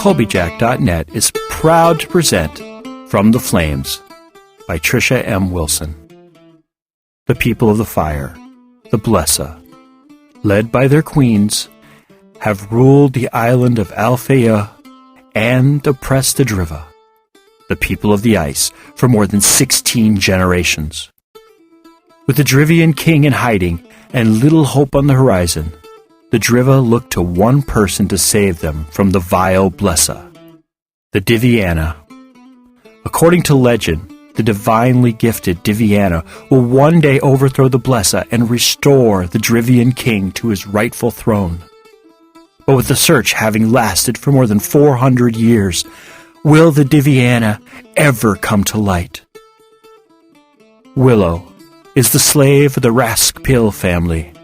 Colbyjack.net is proud to present From the Flames by Trisha M. Wilson. The people of the fire, the Blesa, led by their queens, have ruled the island of Alfeyju and oppressed the Driva, the people of the ice, for more than 16 generations. With the Drivian King in hiding and little hope on the horizon, the Driva looked to one person to save them from the vile Blesa, the Diviana. According to legend, the divinely gifted Diviana will one day overthrow the Blesa and restore the Drivian King to his rightful throne. But with the search having lasted for more than 400 years, will the Diviana ever come to light? Willow is the slave of the Raskpil family.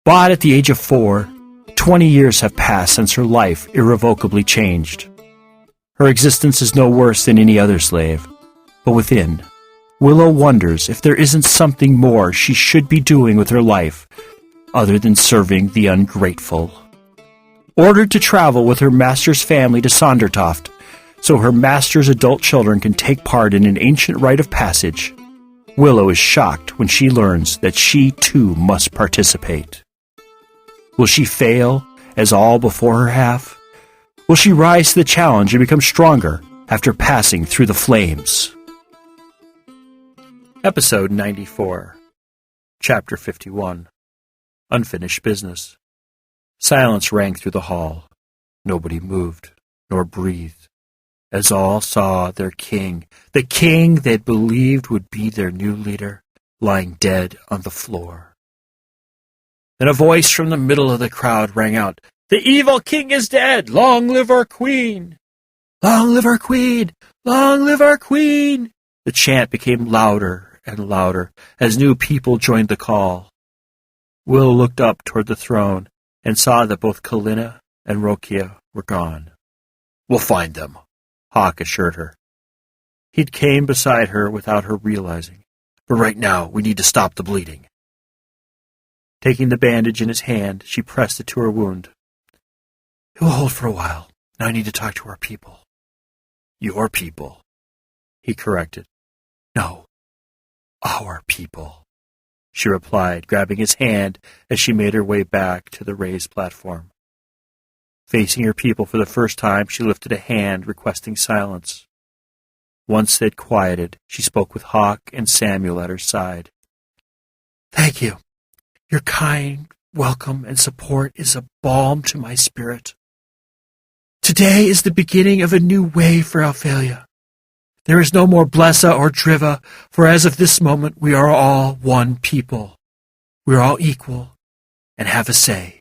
Bought at the age of 4, 20 years have passed since her life irrevocably changed. Her existence is no worse than any other slave, but within, Willow wonders if there isn't something more she should be doing with her life other than serving the ungrateful. Ordered to travel with her master's family to Sondertoft, so her master's adult children can take part in an ancient rite of passage, Willow is shocked when she learns that she too must participate. Will she fail, as all before her have? Will she rise to the challenge and become stronger after passing through the flames? Episode 94, Chapter 51, Unfinished Business. Silence rang through the hall. Nobody moved, nor breathed, as all saw their king, the king they'd believed would be their new leader, lying dead on the floor. Then a voice from the middle of the crowd rang out, "The evil king is dead! Long live our queen! Long live our queen! Long live our queen!" The chant became louder and louder as new people joined the call. Will looked up toward the throne and saw that both Kalina and Rokia were gone. "We'll find them," Hawk assured her. He'd came beside her without her realizing. "But right now, we need to stop the bleeding." Taking the bandage in his hand, she pressed it to her wound. "It will hold for a while. Now I need to talk to our people." "Your people," he corrected. "No, our people," she replied, grabbing his hand as she made her way back to the raised platform. Facing her people for the first time, she lifted a hand, requesting silence. Once they'd quieted, she spoke with Hawk and Samuel at her side. "Thank you. Your kind welcome and support is a balm to my spirit. Today is the beginning of a new way for Alfeyju. There is no more Blesa or Driva, for as of this moment we are all one people. We are all equal and have a say.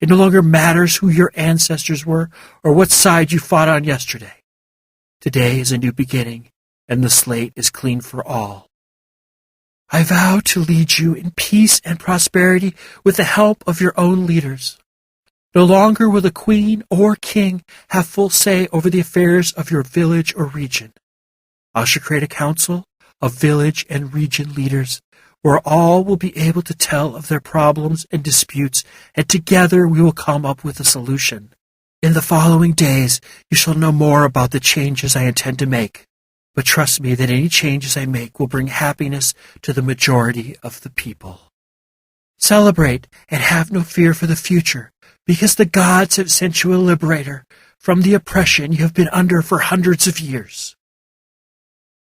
It no longer matters who your ancestors were or what side you fought on yesterday. Today is a new beginning, and the slate is clean for all. I vow to lead you in peace and prosperity with the help of your own leaders. No longer will the queen or king have full say over the affairs of your village or region. I shall create a council of village and region leaders where all will be able to tell of their problems and disputes, and together we will come up with a solution. In the following days, you shall know more about the changes I intend to make. But trust me that any changes I make will bring happiness to the majority of the people. Celebrate and have no fear for the future, because the gods have sent you a liberator from the oppression you have been under for hundreds of years."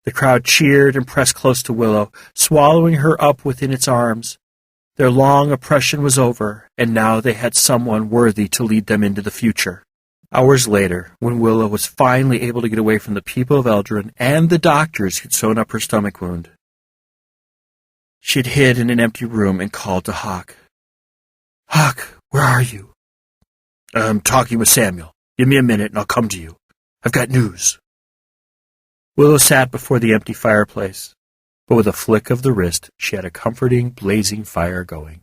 The crowd cheered and pressed close to Willow, swallowing her up within its arms. Their long oppression was over, and now they had someone worthy to lead them into the future. Hours later, when Willow was finally able to get away from the people of Eldrin and the doctors who'd sewn up her stomach wound, she'd hid in an empty room and called to Hawk. "Hawk, where are you?" "I'm talking with Samuel. Give me a minute and I'll come to you. I've got news." Willow sat before the empty fireplace, but with a flick of the wrist she had a comforting, blazing fire going.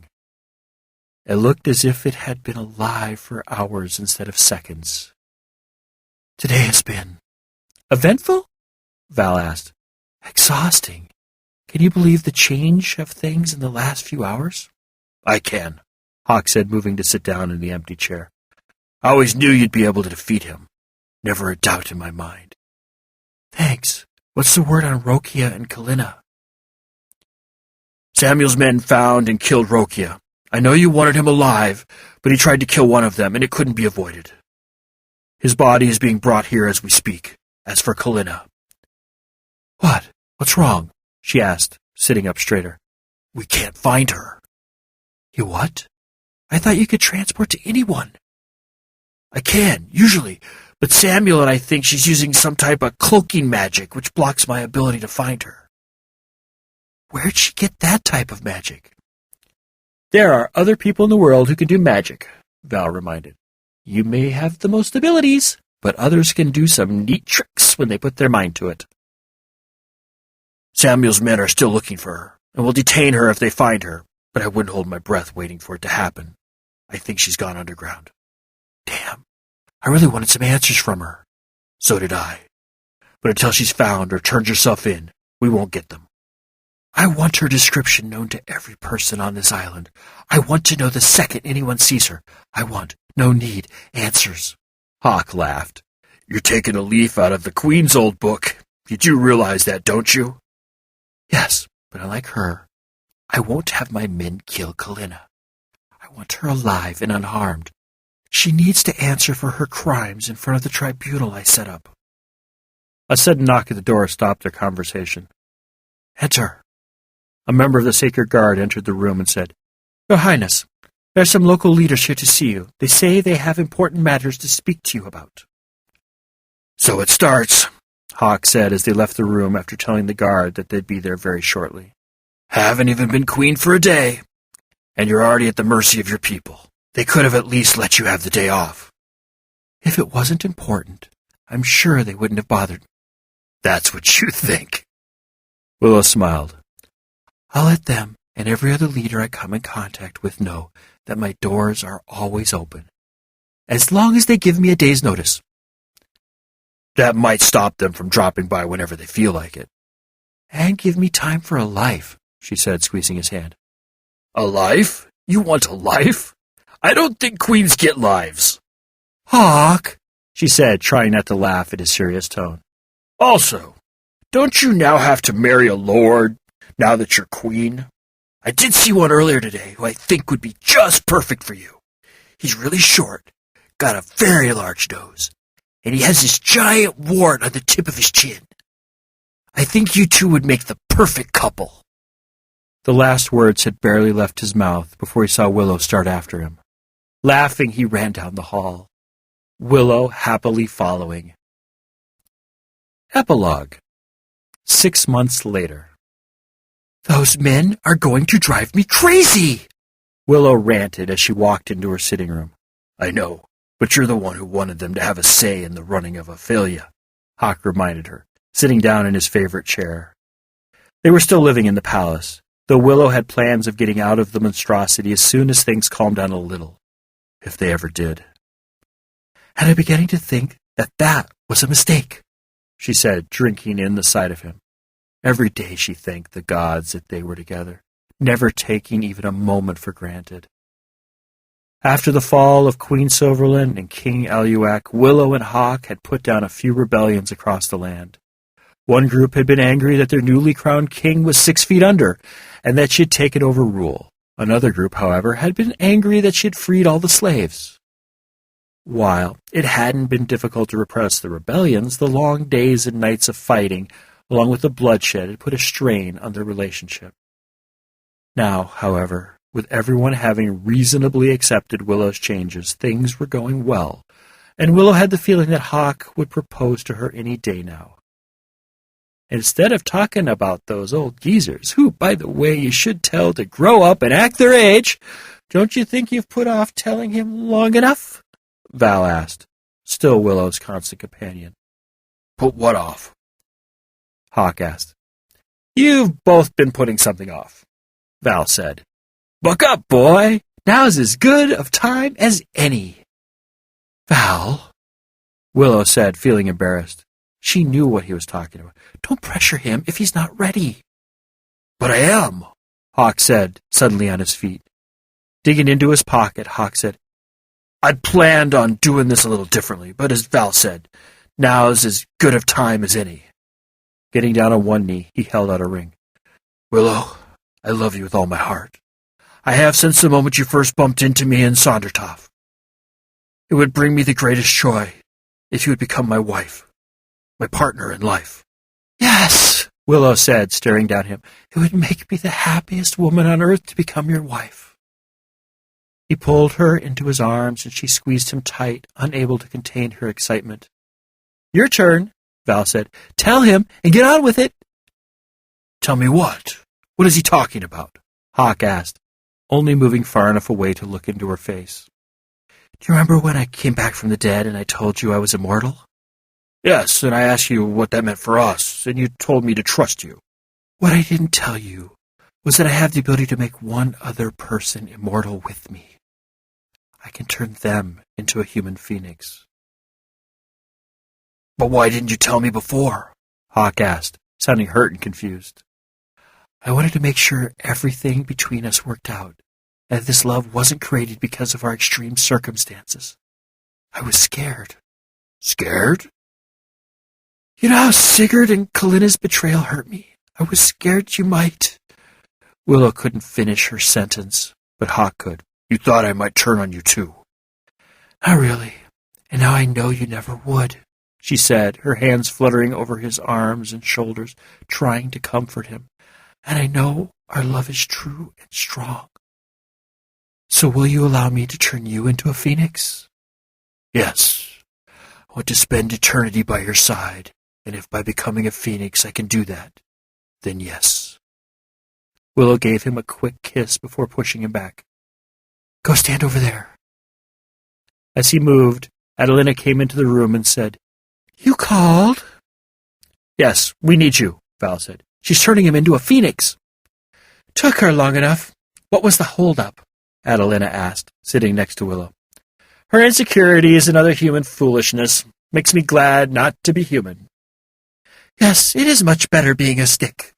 It looked as if it had been alive for hours instead of seconds. "Today has been eventful?" Val asked. "Exhausting. Can you believe the change of things in the last few hours?" "I can," Hawk said, moving to sit down in the empty chair. "I always knew you'd be able to defeat him. Never a doubt in my mind. Thanks. What's the word on Rokia and Kalina? Samuel's men found and killed Rokia. I know you wanted him alive, but he tried to kill one of them, and it couldn't be avoided. His body is being brought here as we speak. As for Kalina. What? What's wrong? She asked, sitting up straighter. We can't find her. You what? I thought you could transport to anyone. I can, usually, but Samuel and I think she's using some type of cloaking magic which blocks my ability to find her. Where'd she get that type of magic? There are other people in the world who can do magic, Val reminded. You may have the most abilities, but others can do some neat tricks when they put their mind to it. Samuel's men are still looking for her, and will detain her if they find her, but I wouldn't hold my breath waiting for it to happen. I think she's gone underground. Damn, I really wanted some answers from her. So did I. But until she's found or turns herself in, we won't get them. I want her description known to every person on this island. I want to know the second anyone sees her. I want, no need, answers. Hawk laughed. You're taking a leaf out of the Queen's old book. You do realize that, don't you? Yes, but unlike her, I won't have my men kill Kalina. I want her alive and unharmed. She needs to answer for her crimes in front of the tribunal I set up. A sudden knock at the door stopped their conversation. Enter. A member of the Sacred Guard entered the room and said, Your Highness, there are some local leaders here to see you. They say they have important matters to speak to you about. So it starts, Hawk said as they left the room after telling the guard that they'd be there very shortly. Haven't even been queen for a day, and you're already at the mercy of your people. They could have at least let you have the day off. If it wasn't important, I'm sure they wouldn't have bothered. That's what you think. Willow smiled. I'll let them and every other leader I come in contact with know that my doors are always open, as long as they give me a day's notice. That might stop them from dropping by whenever they feel like it. And give me time for a life, she said, squeezing his hand. A life? You want a life? I don't think queens get lives. Hawk, she said, trying not to laugh at his serious tone. Also, don't you now have to marry a lord, now that you're queen? I did see one earlier today who I think would be just perfect for you. He's really short, got a very large nose, and he has this giant wart on the tip of his chin. I think you two would make the perfect couple. The last words had barely left his mouth before he saw Willow start after him. Laughing, he ran down the hall, Willow happily following. Epilogue. 6 months later. Those men are going to drive me crazy, Willow ranted as she walked into her sitting room. I know, but you're the one who wanted them to have a say in the running of Alfeyju, Hawk reminded her, sitting down in his favorite chair. They were still living in the palace, though Willow had plans of getting out of the monstrosity as soon as things calmed down a little, if they ever did. And I'm beginning to think that was a mistake, she said, drinking in the sight of him. Every day she thanked the gods that they were together, never taking even a moment for granted. After the fall of Queen Silverland and King Aluak, Willow and Hawk had put down a few rebellions across the land. One group had been angry that their newly crowned king was 6 feet under, and that she had taken over rule. Another group, however, had been angry that she had freed all the slaves. While it hadn't been difficult to repress the rebellions, the long days and nights of fighting, along with the bloodshed, had put a strain on their relationship. Now, however, with everyone having reasonably accepted Willow's changes, things were going well, and Willow had the feeling that Hawk would propose to her any day now. Instead of talking about those old geezers, who, by the way, you should tell to grow up and act their age, don't you think you've put off telling him long enough? Val asked, still Willow's constant companion. Put what off? Hawk asked. You've both been putting something off, Val said. Buck up, boy. Now's as good of time as any. Val, Willow said, feeling embarrassed. She knew what he was talking about. Don't pressure him if he's not ready. But I am, Hawk said, suddenly on his feet. Digging into his pocket, Hawk said, I planned on doing this a little differently, but as Val said, Now's as good of time as any. Getting down on one knee, he held out a ring. Willow, I love you with all my heart. I have since the moment you first bumped into me in Sondertoff. It would bring me the greatest joy if you would become my wife, my partner in life. Yes, Willow said, staring down at him. It would make me the happiest woman on earth to become your wife. He pulled her into his arms, and she squeezed him tight, unable to contain her excitement. Your turn, Val said. Tell him and get on with it. Tell me what? What is he talking about? Hawk asked, only moving far enough away to look into her face. Do you remember when I came back from the dead and I told you I was immortal? Yes, and I asked you what that meant for us, and you told me to trust you. What I didn't tell you was that I have the ability to make one other person immortal with me. I can turn them into a human phoenix. But why didn't you tell me before? Hawk asked, sounding hurt and confused. I wanted to make sure everything between us worked out, and that this love wasn't created because of our extreme circumstances. I was scared. Scared? You know how Sigurd and Kalina's betrayal hurt me? I was scared you might. Willow couldn't finish her sentence, but Hawk could. You thought I might turn on you too. Not really, and now I know you never would, she said, her hands fluttering over his arms and shoulders, trying to comfort him. And I know our love is true and strong. So will you allow me to turn you into a phoenix? Yes. I want to spend eternity by your side, and if by becoming a phoenix I can do that, then yes. Willow gave him a quick kiss before pushing him back. Go stand over there. As he moved, Adelina came into the room and said, You called? Yes, we need you, Val said. She's turning him into a phoenix. Took her long enough. What was the hold-up? Adelina asked, sitting next to Willow. Her insecurities and other human foolishness makes me glad not to be human. Yes, it is much better being a stick.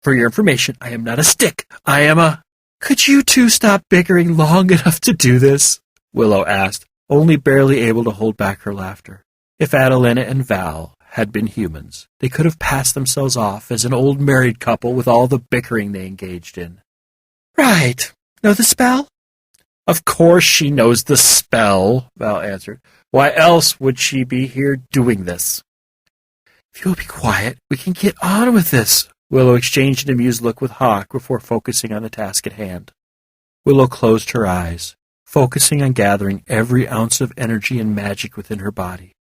For your information, I am not a stick. I am a... Could you two stop bickering long enough to do this? Willow asked, only barely able to hold back her laughter. If Adelina and Val had been humans, they could have passed themselves off as an old married couple with all the bickering they engaged in. Right. Know the spell? Of course she knows the spell, Val answered. Why else would she be here doing this? If you'll be quiet, we can get on with this. Willow exchanged an amused look with Hawk before focusing on the task at hand. Willow closed her eyes, focusing on gathering every ounce of energy and magic within her body.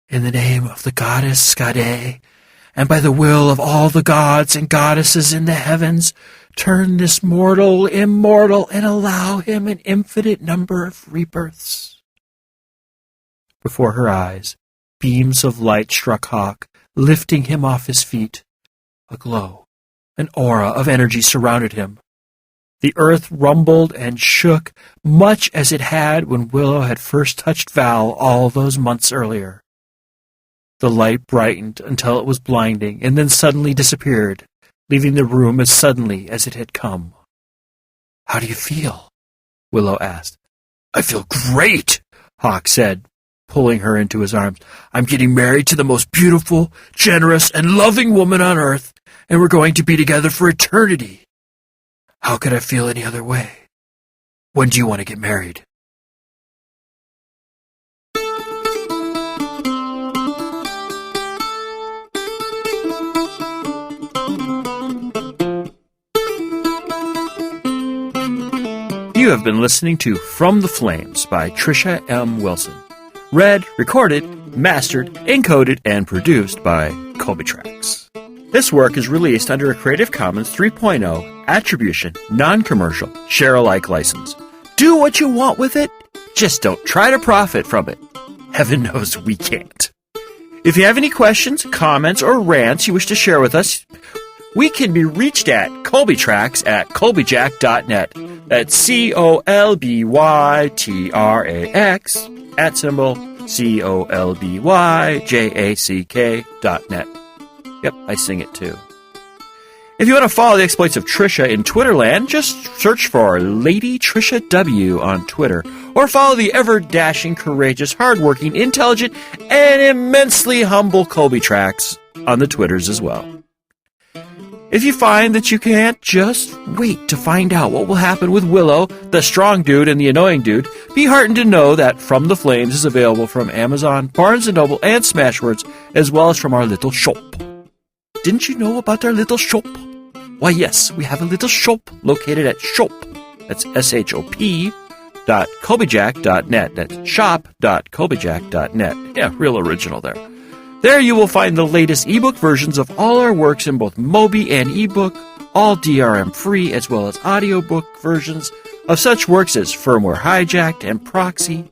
In the name of the goddess Skade, and by the will of all the gods and goddesses in the heavens, turn this mortal immortal and allow him an infinite number of rebirths. Before her eyes, beams of light struck Hawk, lifting him off his feet. A glow, an aura of energy surrounded him. The earth rumbled and shook, much as it had when Willow had first touched Val all those months earlier. The light brightened until it was blinding, and then suddenly disappeared, leaving the room as suddenly as it had come. How do you feel? Willow asked. I feel great, Hawk said, pulling her into his arms. I'm getting married to the most beautiful, generous, and loving woman on earth, and we're going to be together for eternity. How could I feel any other way? When do you want to get married? You have been listening to From the Flames by Trisha M. Wilson. Read, recorded, mastered, encoded, and produced by Colbyjack.net. This work is released under a Creative Commons 3.0 Attribution, Non-Commercial, Share-alike license. Do what you want with it, just don't try to profit from it. Heaven knows we can't. If you have any questions, comments, or rants you wish to share with us, we can be reached at Colbyjack at Colbyjack.net. That's COLBYTRAX @COLBYJACK.net. Yep, I sing it too. If you want to follow the exploits of Trisha in Twitterland, just search for Lady Trisha W on Twitter, or follow the ever-dashing, courageous, hardworking, intelligent, and immensely humble Colbyjack on the Twitters as well. If you find that you can't just wait to find out what will happen with Willow, the strong dude and the annoying dude, be heartened to know that From the Flames is available from Amazon, Barnes & Noble, and Smashwords, as well as from our little shop. Didn't you know about our little shop? Why, yes, we have a little shop located at shop. That's SHOP. .Colbyjack.net. That's shop.Colbyjack.net. Yeah, real original there. There you will find the latest ebook versions of all our works in both Mobi and ebook, all DRM free, as well as audiobook versions of such works as Firmware Hijacked and Proxy,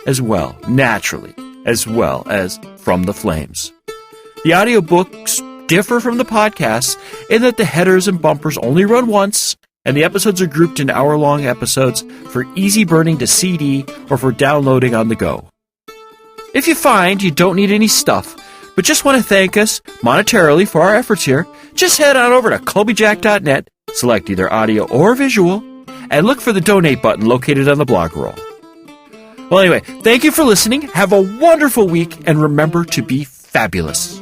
as well, naturally, as well as From the Flames. The audiobooks differ from the podcasts in that the headers and bumpers only run once, and the episodes are grouped into hour-long episodes for easy burning to CD or for downloading on the go. If you find you don't need any stuff, but just want to thank us monetarily for our efforts here, just head on over to Colbyjack.net, select either audio or visual, and look for the donate button located on the blog roll. Well, anyway, thank you for listening, have a wonderful week, and remember to be fabulous.